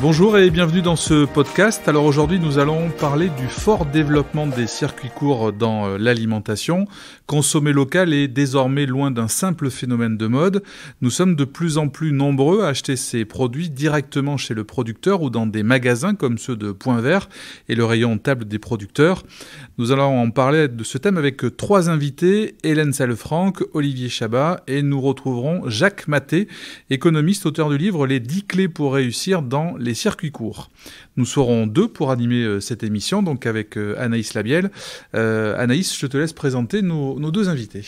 Bonjour et bienvenue dans ce podcast. Alors aujourd'hui, nous allons parler du fort développement des circuits courts dans l'alimentation. Consommer local est désormais loin d'un simple phénomène de mode. Nous sommes de plus en plus nombreux à acheter ces produits directement chez le producteur ou dans des magasins comme ceux de Point Vert et le rayon table des producteurs. Nous allons en parler de ce thème avec trois invités, Hélène Salefranc, Olivier Chabat, et nous retrouverons Jacques Maté, économiste, auteur du livre « Les 10 clés pour réussir dans les circuits courts ». Nous serons deux pour animer cette émission, donc avec Anaïs Labielle. Anaïs, je te laisse présenter nos deux invités.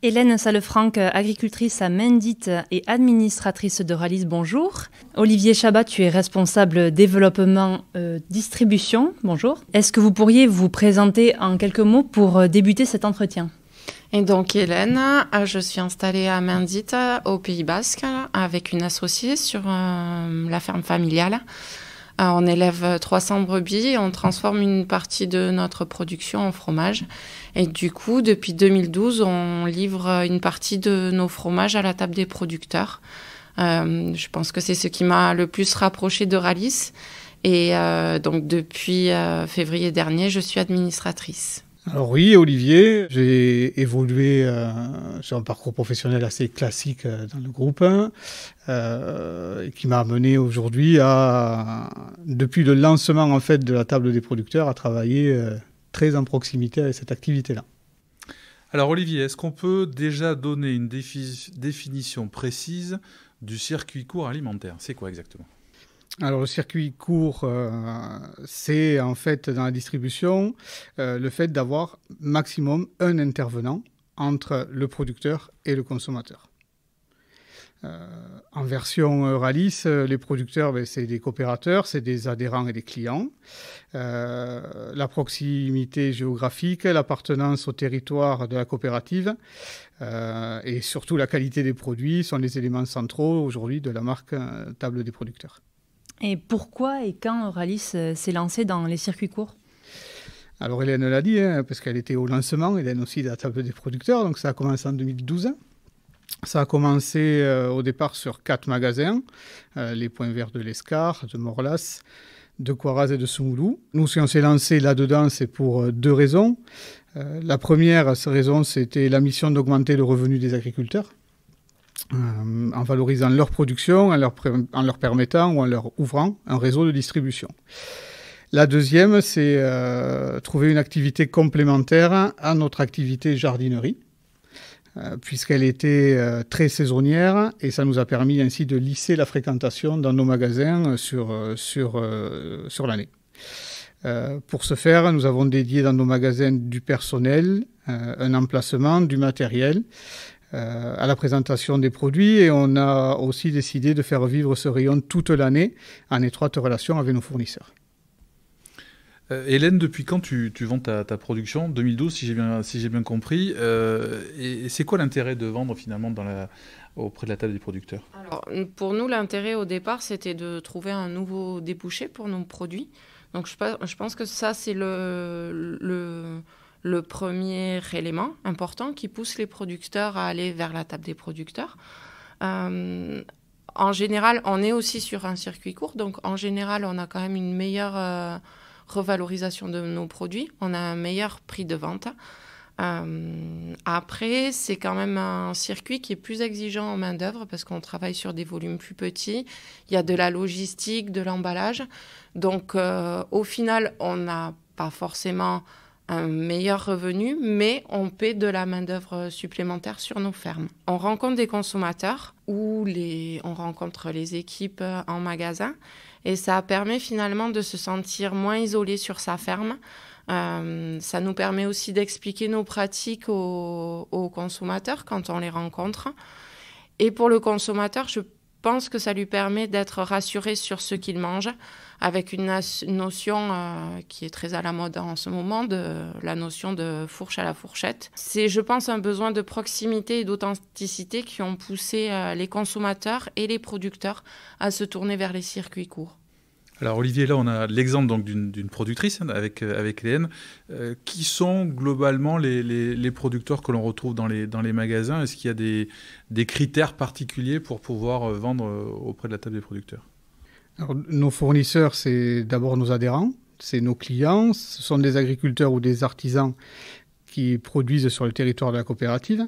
Hélène Salefranc, agricultrice à Mendite et administratrice de Rallis, bonjour. Olivier Chabat, tu es responsable développement distribution, bonjour. Est-ce que vous pourriez vous présenter en quelques mots pour débuter cet entretien ? Et donc Hélène, je suis installée à Mendite, au Pays Basque, avec une associée sur la ferme familiale. On élève 300 brebis et on transforme une partie de notre production en fromage. Et du coup, depuis 2012, on livre une partie de nos fromages à la table des producteurs. Je pense que c'est ce qui m'a le plus rapprochée de Rallis. Et donc depuis février dernier, je suis administratrice. Alors oui, Olivier, j'ai évolué sur un parcours professionnel assez classique dans le groupe, qui m'a amené aujourd'hui depuis le lancement en fait de la table des producteurs, à travailler très en proximité avec cette activité-là. Alors Olivier, est-ce qu'on peut déjà donner une définition précise du circuit court alimentaire ? C'est quoi exactement ? Alors le circuit court, c'est en fait dans la distribution le fait d'avoir maximum un intervenant entre le producteur et le consommateur. En version Rallis, les producteurs, c'est des coopérateurs, c'est des adhérents et des clients. La proximité géographique, l'appartenance au territoire de la coopérative et surtout la qualité des produits sont les éléments centraux aujourd'hui de la marque Table des producteurs. Et pourquoi et quand Rallis s'est lancé dans les circuits courts ? Alors Hélène l'a dit, parce qu'elle était au lancement, Hélène aussi de la table des producteurs, donc ça a commencé en 2012. Ça a commencé au départ sur 4 magasins, les Points Verts de l'Escar, de Morlas, de Coiraz et de Soumoulou. Nous, si on s'est lancé là-dedans, c'est pour 2 raisons. La première raison, c'était la mission d'augmenter le revenu des agriculteurs, en valorisant leur production, en leur permettant ou en leur ouvrant un réseau de distribution. La deuxième, c'est trouver une activité complémentaire à notre activité jardinerie, puisqu'elle était très saisonnière, et ça nous a permis ainsi de lisser la fréquentation dans nos magasins sur l'année. Pour ce faire, nous avons dédié dans nos magasins du personnel, un emplacement, du matériel, à la présentation des produits, et on a aussi décidé de faire vivre ce rayon toute l'année en étroite relation avec nos fournisseurs. Hélène, depuis quand tu vends ta production ? 2012, si j'ai bien compris. Et c'est quoi l'intérêt de vendre finalement auprès de la table des producteurs ? Alors, pour nous, l'intérêt au départ, c'était de trouver un nouveau débouché pour nos produits. Donc je pense que ça, c'est le premier élément important qui pousse les producteurs à aller vers la table des producteurs. En général, on est aussi sur un circuit court, donc en général, on a quand même une meilleure revalorisation de nos produits, on a un meilleur prix de vente. Après, c'est quand même un circuit qui est plus exigeant en main-d'œuvre parce qu'on travaille sur des volumes plus petits, il y a de la logistique, de l'emballage. Donc, au final, on n'a pas forcément un meilleur revenu, mais on paie de la main-d'œuvre supplémentaire sur nos fermes. On rencontre des consommateurs ou on rencontre les équipes en magasin, et ça permet finalement de se sentir moins isolé sur sa ferme. Ça nous permet aussi d'expliquer nos pratiques aux consommateurs quand on les rencontre. Et pour le consommateur, je pense que ça lui permet d'être rassuré sur ce qu'il mange, avec une notion qui est très à la mode en ce moment, la notion de fourche à la fourchette. C'est, je pense, un besoin de proximité et d'authenticité qui ont poussé les consommateurs et les producteurs à se tourner vers les circuits courts. Alors Olivier, là on a l'exemple donc d'une productrice avec Hélène. Qui sont globalement les producteurs que l'on retrouve dans les magasins ? Est-ce qu'il y a des critères particuliers pour pouvoir vendre auprès de la table des producteurs ? Alors, nos fournisseurs, c'est d'abord nos adhérents, c'est nos clients, ce sont des agriculteurs ou des artisans qui produisent sur le territoire de la coopérative.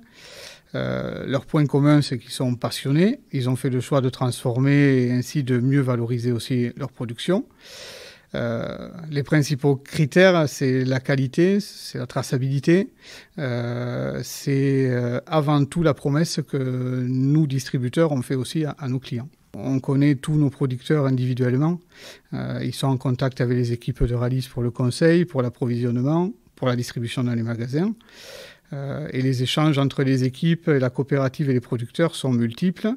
Leur point commun, c'est qu'ils sont passionnés, ils ont fait le choix de transformer et ainsi de mieux valoriser aussi leur production. Les principaux critères, c'est la qualité, c'est la traçabilité, c'est avant tout la promesse que nous, distributeurs, on fait aussi à nos clients. On connaît tous nos producteurs individuellement, ils sont en contact avec les équipes de Rallis pour le conseil, pour l'approvisionnement, pour la distribution dans les magasins. Et les échanges entre les équipes, la coopérative et les producteurs sont multiples.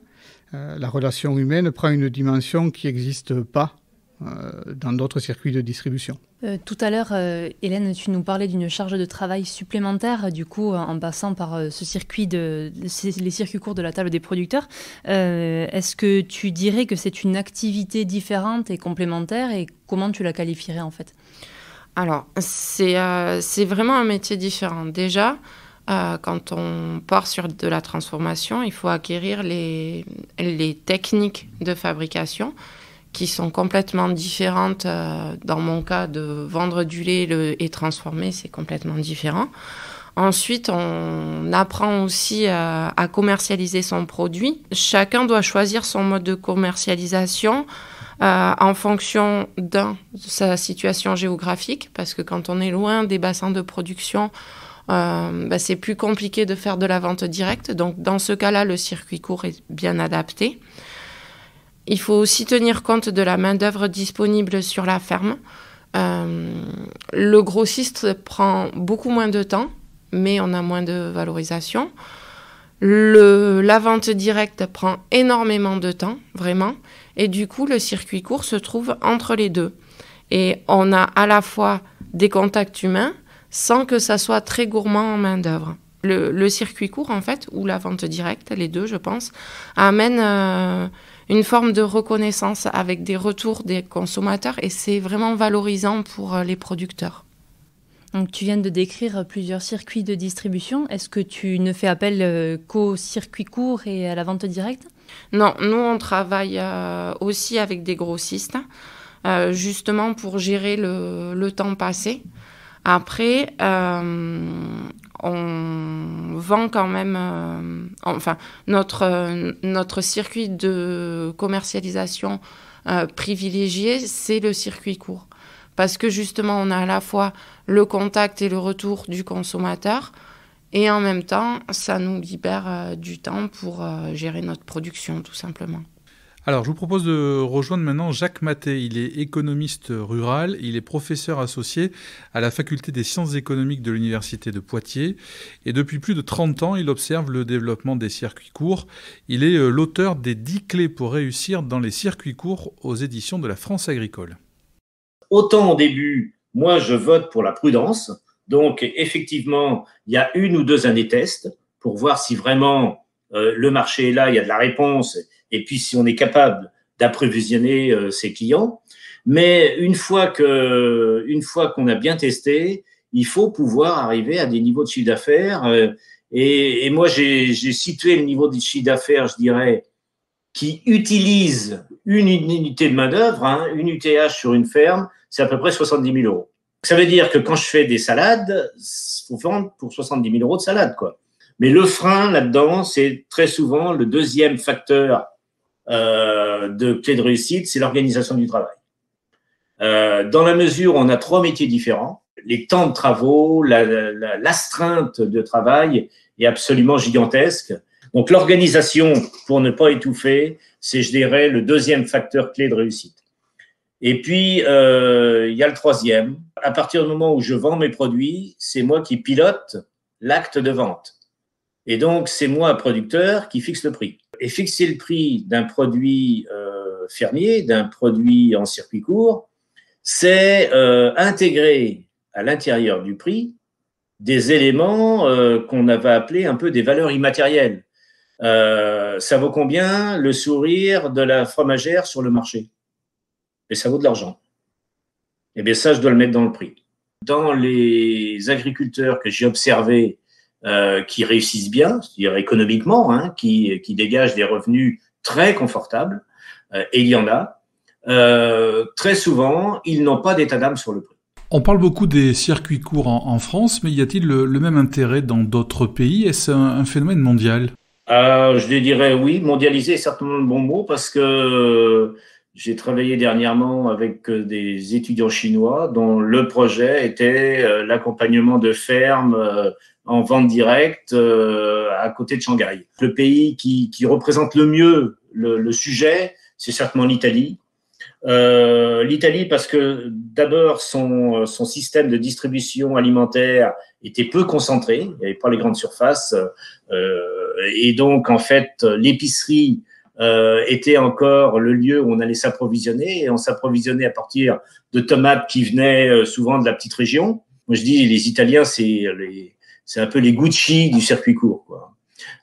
La relation humaine prend une dimension qui n'existe pas dans d'autres circuits de distribution. Tout à l'heure, Hélène, tu nous parlais d'une charge de travail supplémentaire, du coup, en passant par les circuits courts de la table des producteurs. Est-ce que tu dirais que c'est une activité différente et complémentaire, et comment tu la qualifierais en fait ? Alors, c'est vraiment un métier différent. Déjà, quand on part sur de la transformation, il faut acquérir les techniques de fabrication qui sont complètement différentes. Dans mon cas, de vendre du lait et transformer, c'est complètement différent. Ensuite, on apprend aussi à commercialiser son produit. Chacun doit choisir son mode de commercialisation en fonction de sa situation géographique, parce que quand on est loin des bassins de production, c'est plus compliqué de faire de la vente directe. Donc, dans ce cas-là, le circuit court est bien adapté. Il faut aussi tenir compte de la main-d'œuvre disponible sur la ferme. Le grossiste prend beaucoup moins de temps, mais on a moins de valorisation. La vente directe prend énormément de temps, vraiment. Et du coup, le circuit court se trouve entre les deux. Et on a à la fois des contacts humains sans que ça soit très gourmand en main-d'œuvre. Le circuit court, en fait, ou la vente directe, les deux, je pense, amène une forme de reconnaissance avec des retours des consommateurs, et c'est vraiment valorisant pour les producteurs. Donc, tu viens de décrire plusieurs circuits de distribution. Est-ce que tu ne fais appel qu'au circuit court et à la vente directe ? Non, nous, on travaille aussi avec des grossistes, justement pour gérer le temps passé. Après, on vend quand même... notre circuit de commercialisation privilégié, c'est le circuit court. Parce que justement, on a à la fois le contact et le retour du consommateur, et en même temps, ça nous libère du temps pour gérer notre production, tout simplement. Alors, je vous propose de rejoindre maintenant Jacques Mathé. Il est économiste rural, il est professeur associé à la faculté des sciences économiques de l'Université de Poitiers. Et depuis plus de 30 ans, il observe le développement des circuits courts. Il est l'auteur des 10 clés pour réussir dans les circuits courts aux éditions de la France agricole. Autant au début, moi, je vote pour la prudence. Donc, effectivement, il y a 1 ou 2 années test pour voir si vraiment le marché est là, il y a de la réponse, et puis si on est capable d'approvisionner ses clients. Mais une fois qu'on a bien testé, il faut pouvoir arriver à des niveaux de chiffre d'affaires. Et moi, j'ai situé le niveau de chiffre d'affaires, je dirais, qui utilise une unité de main-d'œuvre, une UTH sur une ferme, c'est à peu près 70 000 euros. Ça veut dire que quand je fais des salades, il faut vendre pour 70 000 euros de salade, quoi. Mais le frein là-dedans, c'est très souvent le deuxième facteur de clé de réussite, c'est l'organisation du travail. Dans la mesure où on a 3 métiers différents, les temps de travaux, l'astreinte de travail est absolument gigantesque. Donc l'organisation, pour ne pas étouffer, c'est, je dirais, le deuxième facteur clé de réussite. Et puis, il y a le troisième. À partir du moment où je vends mes produits, c'est moi qui pilote l'acte de vente. Et donc, c'est moi, producteur, qui fixe le prix. Et fixer le prix d'un produit fermier, d'un produit en circuit court, c'est intégrer à l'intérieur du prix des éléments qu'on avait appelés un peu des valeurs immatérielles. Ça vaut combien le sourire de la fromagère sur le marché? Et ça vaut de l'argent. Eh bien, ça, je dois le mettre dans le prix. Dans les agriculteurs que j'ai observés qui réussissent bien, c'est-à-dire économiquement, qui dégagent des revenus très confortables, et il y en a, très souvent, ils n'ont pas d'état d'âme sur le prix. On parle beaucoup des circuits courts en France, mais y a-t-il le même intérêt dans d'autres pays? Est-ce un phénomène mondial? Je dirais oui, mondialisé est certainement le bon mot parce que j'ai travaillé dernièrement avec des étudiants chinois dont le projet était l'accompagnement de fermes en vente directe à côté de Shanghai. Le pays qui représente le mieux le sujet, c'est certainement l'Italie. L'Italie parce que d'abord son système de distribution alimentaire était peu concentré, il n'y avait pas les grandes surfaces et donc en fait l'épicerie était encore le lieu où on allait s'approvisionner et on s'approvisionnait à partir de tomates qui venaient souvent de la petite région. Moi je dis les Italiens c'est un peu les Gucci du circuit court, quoi.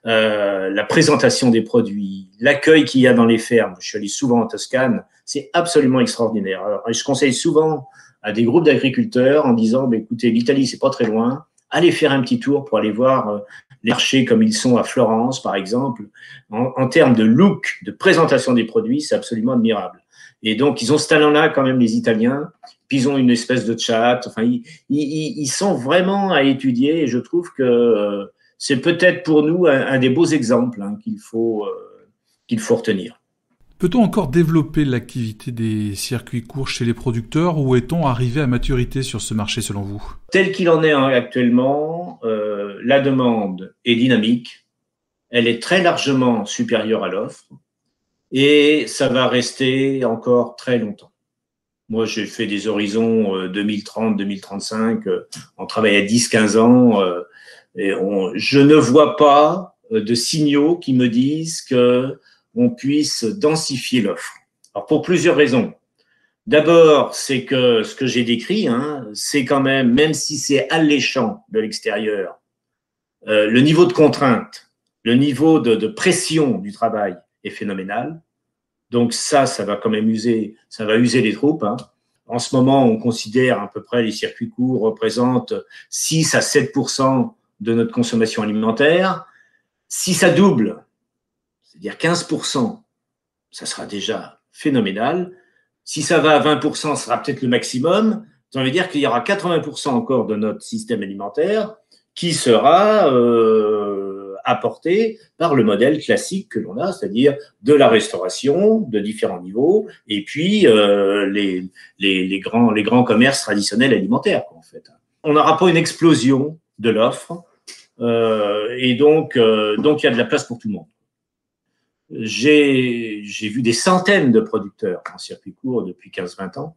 La présentation des produits, l'accueil qu'il y a dans les fermes. Je suis allé souvent en Toscane, c'est absolument extraordinaire. Alors, je conseille souvent à des groupes d'agriculteurs en disant écoutez, l'Italie, c'est pas très loin, allez faire un petit tour pour aller voir les marchés comme ils sont à Florence, par exemple. En termes de look, de présentation des produits, c'est absolument admirable. Et donc, ils ont ce talent-là quand même, les Italiens. Puis, ils ont une espèce de chat. Enfin, ils sont vraiment à étudier et je trouve que c'est peut-être pour nous un des beaux exemples qu'il faut retenir. Peut-on encore développer l'activité des circuits courts chez les producteurs ou est-on arrivé à maturité sur ce marché selon vous? Tel qu'il en est actuellement, la demande est dynamique, elle est très largement supérieure à l'offre et ça va rester encore très longtemps. Moi, j'ai fait des horizons 2030-2035, on travaille à 10-15 ans. Et je ne vois pas de signaux qui me disent qu'on puisse densifier l'offre. Alors, pour plusieurs raisons. D'abord, c'est que ce que j'ai décrit, c'est quand même si c'est alléchant de l'extérieur, le niveau de contrainte, le niveau de pression du travail est phénoménal. Donc ça va quand même user les troupes. En ce moment, on considère à peu près les circuits courts représentent 6 à 7% de notre consommation alimentaire. Si ça double, c'est-à-dire 15%, ça sera déjà phénoménal. Si ça va à 20%, ce sera peut-être le maximum. Ça veut dire qu'il y aura 80% encore de notre système alimentaire qui sera apporté par le modèle classique que l'on a, c'est-à-dire de la restauration de différents niveaux et puis les grands commerces traditionnels alimentaires, en fait. On n'aura pas une explosion de l'offre. Et donc, il y a de la place pour tout le monde. J'ai vu des centaines de producteurs en circuit court depuis 15-20 ans.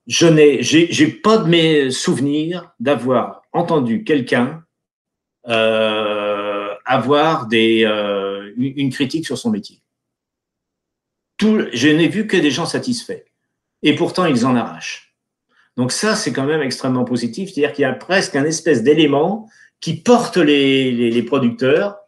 J'ai pas de mes souvenirs d'avoir entendu quelqu'un avoir une critique sur son métier. Je n'ai vu que des gens satisfaits. Et pourtant, ils en arrachent. Donc ça, c'est quand même extrêmement positif. C'est-à-dire qu'il y a presque un espèce d'élément qui porte les producteurs,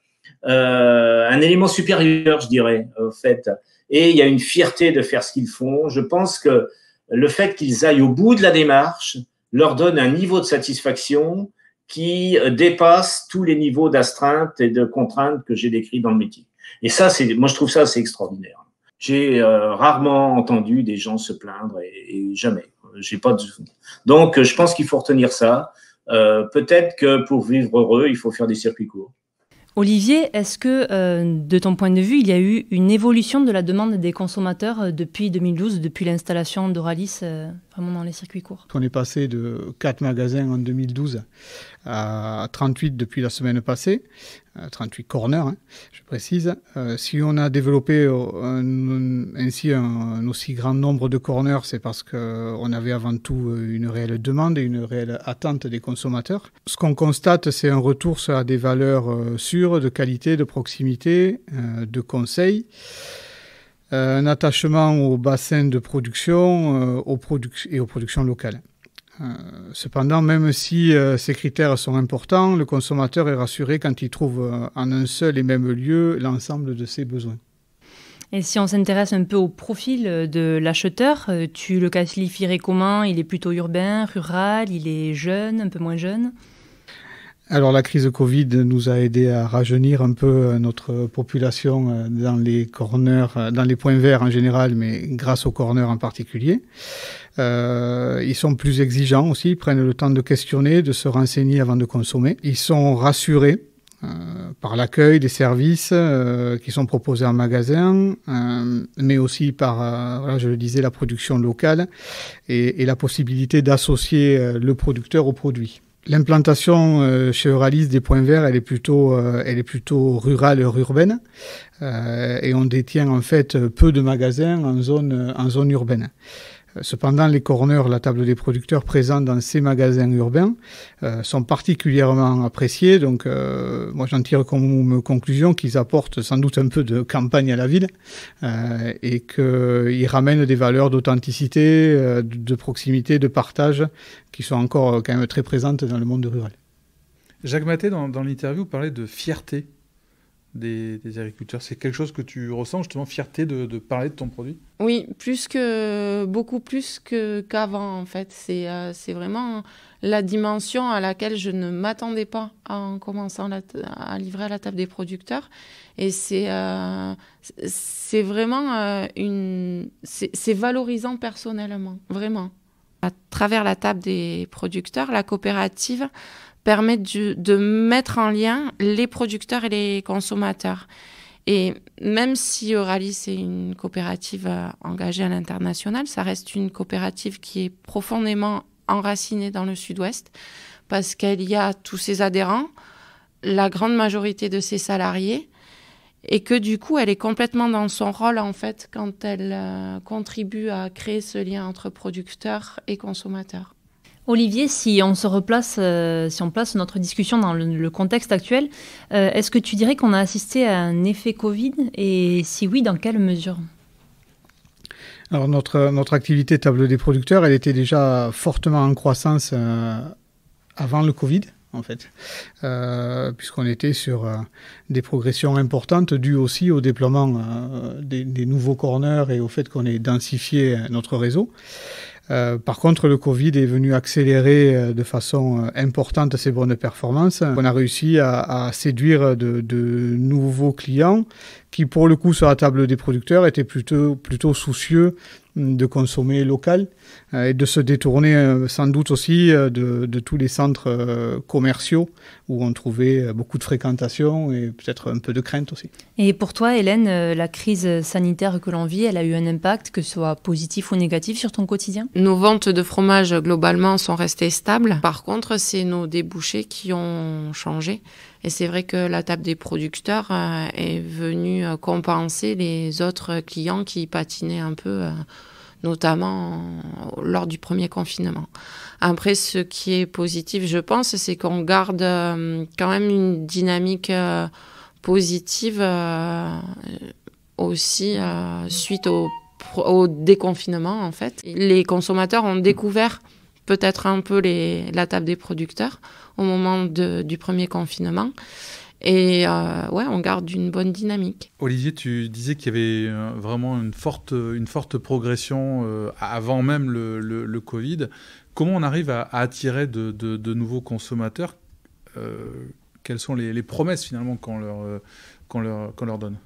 un élément supérieur, je dirais, au fait. Et il y a une fierté de faire ce qu'ils font. Je pense que le fait qu'ils aillent au bout de la démarche leur donne un niveau de satisfaction qui dépasse tous les niveaux d'astreinte et de contraintes que j'ai décrits dans le métier. Et ça, moi, je trouve ça assez extraordinaire. J'ai rarement entendu des gens se plaindre et jamais. J'ai pas de... Donc, je pense qu'il faut retenir ça. Peut-être que pour vivre heureux, il faut faire des circuits courts. Olivier, est-ce que, de ton point de vue, il y a eu une évolution de la demande des consommateurs depuis 2012, depuis l'installation d'Euralis vraiment dans les circuits courts? On est passé de 4 magasins en 2012 à 38 depuis la semaine passée, 38 corners, je précise. Si on a développé ainsi un aussi grand nombre de corners, c'est parce qu'on avait avant tout une réelle demande et une réelle attente des consommateurs. Ce qu'on constate, c'est un retour sur des valeurs sûres, de qualité, de proximité, de conseil. Un attachement au bassin de production et aux productions locales. Cependant, même si ces critères sont importants, le consommateur est rassuré quand il trouve en un seul et même lieu l'ensemble de ses besoins. Et si on s'intéresse un peu au profil de l'acheteur, tu le qualifierais comment? Il est plutôt urbain, rural, il est jeune, un peu moins jeune? Alors la crise Covid nous a aidé à rajeunir un peu notre population dans les corners, dans les points verts en général, mais grâce aux corners en particulier. Ils sont plus exigeants aussi, ils prennent le temps de questionner, de se renseigner avant de consommer. Ils sont rassurés par l'accueil des services qui sont proposés en magasin, mais aussi par, voilà, je le disais, la production locale et la possibilité d'associer le producteur au produit. L'implantation chez Euralis des points verts, elle est plutôt rurale, urbaine, et on détient en fait peu de magasins en zone urbaine. Cependant, les corners, la table des producteurs présents dans ces magasins urbains sont particulièrement appréciés. Donc, moi, j'en tire comme conclusion qu'ils apportent sans doute un peu de campagne à la ville et qu'ils ramènent des valeurs d'authenticité, de proximité, de partage qui sont encore quand même très présentes dans le monde rural. Jacques Mathé, dans l'interview, parlait de fierté des agriculteurs. C'est quelque chose que tu ressens, justement, fierté de parler de ton produit? Oui, beaucoup plus qu'avant, en fait. C'est vraiment la dimension à laquelle je ne m'attendais pas en commençant à livrer à la table des producteurs. Et c'est vraiment c'est valorisant personnellement, vraiment. À travers la table des producteurs, la coopérative permet de mettre en lien les producteurs et les consommateurs. Et même si Euralis est une coopérative engagée à l'international, ça reste une coopérative qui est profondément enracinée dans le sud-ouest parce qu'elle y a tous ses adhérents, la grande majorité de ses salariés, et que du coup, elle est complètement dans son rôle en fait quand elle contribue à créer ce lien entre producteurs et consommateurs. Olivier, si on place notre discussion dans le contexte actuel, est-ce que tu dirais qu'on a assisté à un effet Covid et si oui, dans quelle mesure? Alors notre activité table des producteurs, elle était déjà fortement en croissance avant le Covid, en fait, puisqu'on était sur des progressions importantes dues aussi au déploiement des nouveaux corners et au fait qu'on ait densifié notre réseau. Par contre, le Covid est venu accélérer de façon importante ces bonnes performances. On a réussi à séduire de nouveaux clients qui, pour le coup, sur la table des producteurs, étaient plutôt soucieux de consommer local et de se détourner sans doute aussi de tous les centres commerciaux où on trouvait beaucoup de fréquentation et peut-être un peu de crainte aussi. Et pour toi, Hélène, la crise sanitaire que l'on vit, elle a eu un impact, que ce soit positif ou négatif, sur ton quotidien? Nos ventes de fromage, globalement, sont restées stables. Par contre, c'est nos débouchés qui ont changé. Et c'est vrai que la table des producteurs est venue compenser les autres clients qui patinaient un peu, notamment lors du premier confinement. Après, ce qui est positif, je pense, c'est qu'on garde quand même une dynamique positive aussi suite au déconfinement, en fait. Les consommateurs ont découvert peut-être un peu la table des producteurs au moment du premier confinement. Et on garde une bonne dynamique. Olivier, tu disais qu'il y avait vraiment une forte progression avant même le Covid. Comment on arrive à attirer de nouveaux consommateurs? Quelles sont les promesses finalement qu'on leur donne?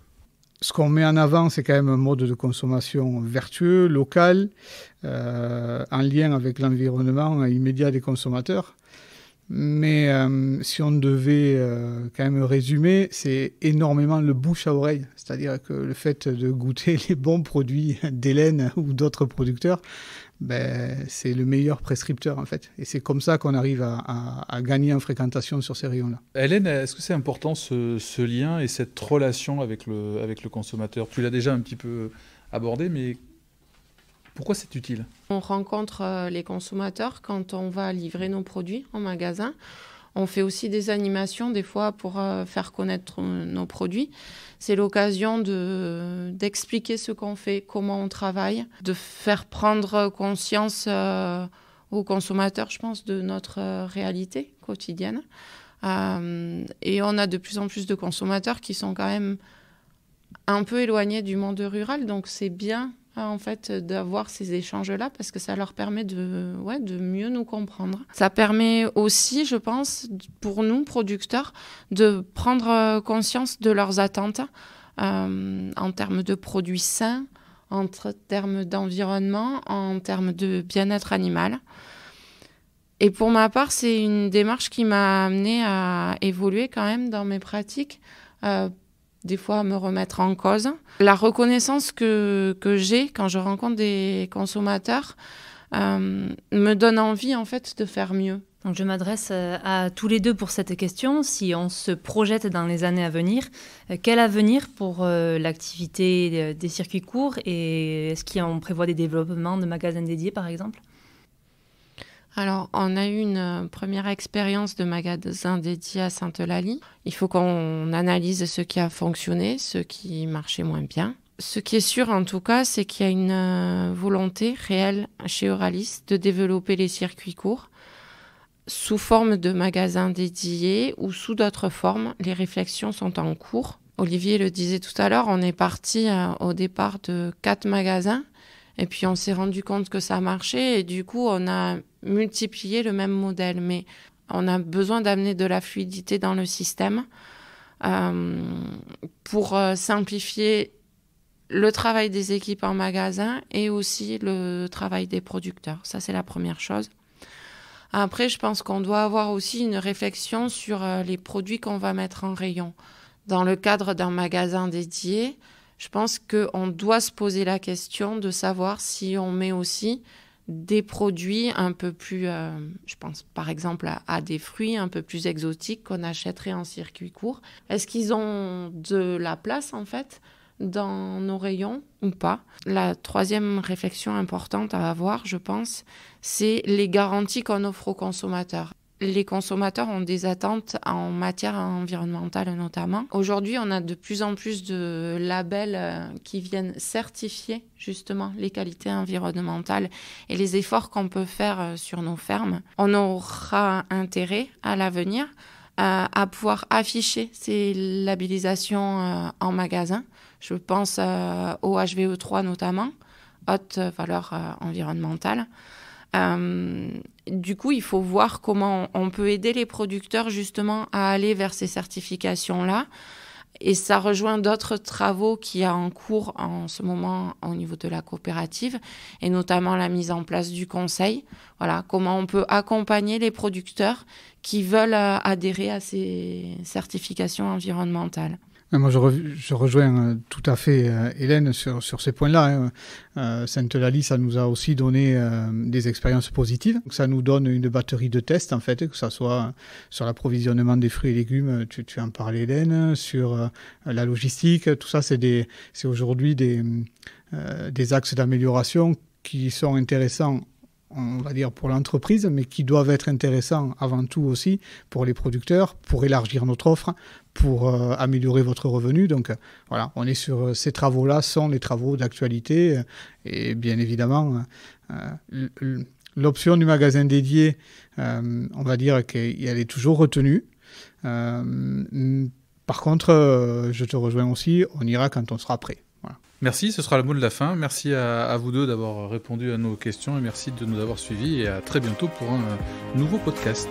Ce qu'on met en avant, c'est quand même un mode de consommation vertueux, local, en lien avec l'environnement immédiat des consommateurs. Mais si on devait quand même résumer, c'est énormément le bouche à oreille. C'est-à-dire que le fait de goûter les bons produits d'Hélène ou d'autres producteurs, c'est le meilleur prescripteur en fait. Et c'est comme ça qu'on arrive à gagner en fréquentation sur ces rayons-là. Hélène, est-ce que c'est important ce lien et cette relation avec le consommateur? Tu l'as déjà un petit peu abordé, mais pourquoi c'est utile? On rencontre les consommateurs quand on va livrer nos produits en magasin. On fait aussi des animations des fois pour faire connaître nos produits. C'est l'occasion d'expliquer ce qu'on fait, comment on travaille, de faire prendre conscience aux consommateurs, je pense, de notre réalité quotidienne. Et on a de plus en plus de consommateurs qui sont quand même un peu éloignés du monde rural, donc c'est bien en fait, d'avoir ces échanges-là parce que ça leur permet de mieux nous comprendre. Ça permet aussi, je pense, pour nous, producteurs, de prendre conscience de leurs attentes en termes de produits sains, en termes d'environnement, en termes de bien-être animal. Et pour ma part, c'est une démarche qui m'a amenée à évoluer quand même dans mes pratiques, des fois à me remettre en cause. La reconnaissance que j'ai quand je rencontre des consommateurs me donne envie en fait de faire mieux. Donc je m'adresse à tous les deux pour cette question. Si on se projette dans les années à venir, quel avenir pour l'activité des circuits courts et est-ce qu'on prévoit des développements de magasins dédiés par exemple ? Alors, on a eu une première expérience de magasin dédié à Sainte-Eulalie. Il faut qu'on analyse ce qui a fonctionné, ce qui marchait moins bien. Ce qui est sûr, en tout cas, c'est qu'il y a une volonté réelle chez Euralis de développer les circuits courts sous forme de magasins dédiés ou sous d'autres formes. Les réflexions sont en cours. Olivier le disait tout à l'heure, on est parti au départ de 4 magasins. Et puis, on s'est rendu compte que ça marchait et du coup, on a multiplié le même modèle. Mais on a besoin d'amener de la fluidité dans le système pour simplifier le travail des équipes en magasin et aussi le travail des producteurs. Ça, c'est la première chose. Après, je pense qu'on doit avoir aussi une réflexion sur les produits qu'on va mettre en rayon. Dans le cadre d'un magasin dédié, je pense qu'on doit se poser la question de savoir si on met aussi des produits un peu plus, je pense par exemple à des fruits un peu plus exotiques qu'on achèterait en circuit court. Est-ce qu'ils ont de la place en fait dans nos rayons ou pas ? La troisième réflexion importante à avoir, je pense, c'est les garanties qu'on offre aux consommateurs. Les consommateurs ont des attentes en matière environnementale notamment. Aujourd'hui, on a de plus en plus de labels qui viennent certifier justement les qualités environnementales et les efforts qu'on peut faire sur nos fermes. On aura intérêt à l'avenir à pouvoir afficher ces labellisations en magasin. Je pense au HVE3 notamment, haute valeur environnementale. Du coup, il faut voir comment on peut aider les producteurs justement à aller vers ces certifications-là. Et ça rejoint d'autres travaux qu'il y a en cours en ce moment au niveau de la coopérative et notamment la mise en place du conseil. Voilà, comment on peut accompagner les producteurs qui veulent adhérer à ces certifications environnementales. Moi, je rejoins tout à fait Hélène sur ces points-là. Sainte-Eulalie, ça nous a aussi donné des expériences positives. Donc, ça nous donne une batterie de tests, en fait, que ce soit sur l'approvisionnement des fruits et légumes, tu en parlais Hélène, sur la logistique, tout ça, c'est aujourd'hui des axes d'amélioration qui sont intéressants, on va dire, pour l'entreprise, mais qui doivent être intéressants avant tout aussi pour les producteurs, pour élargir notre offre, pour améliorer votre revenu. Donc voilà, on est sur ces travaux-là, sont les travaux d'actualité. Et bien évidemment, l'option du magasin dédié, on va dire qu'elle est toujours retenue. Par contre, je te rejoins aussi, on ira quand on sera prêt. Voilà. Merci, ce sera le mot de la fin. Merci à vous deux d'avoir répondu à nos questions et merci de nous avoir suivis et à très bientôt pour un nouveau podcast.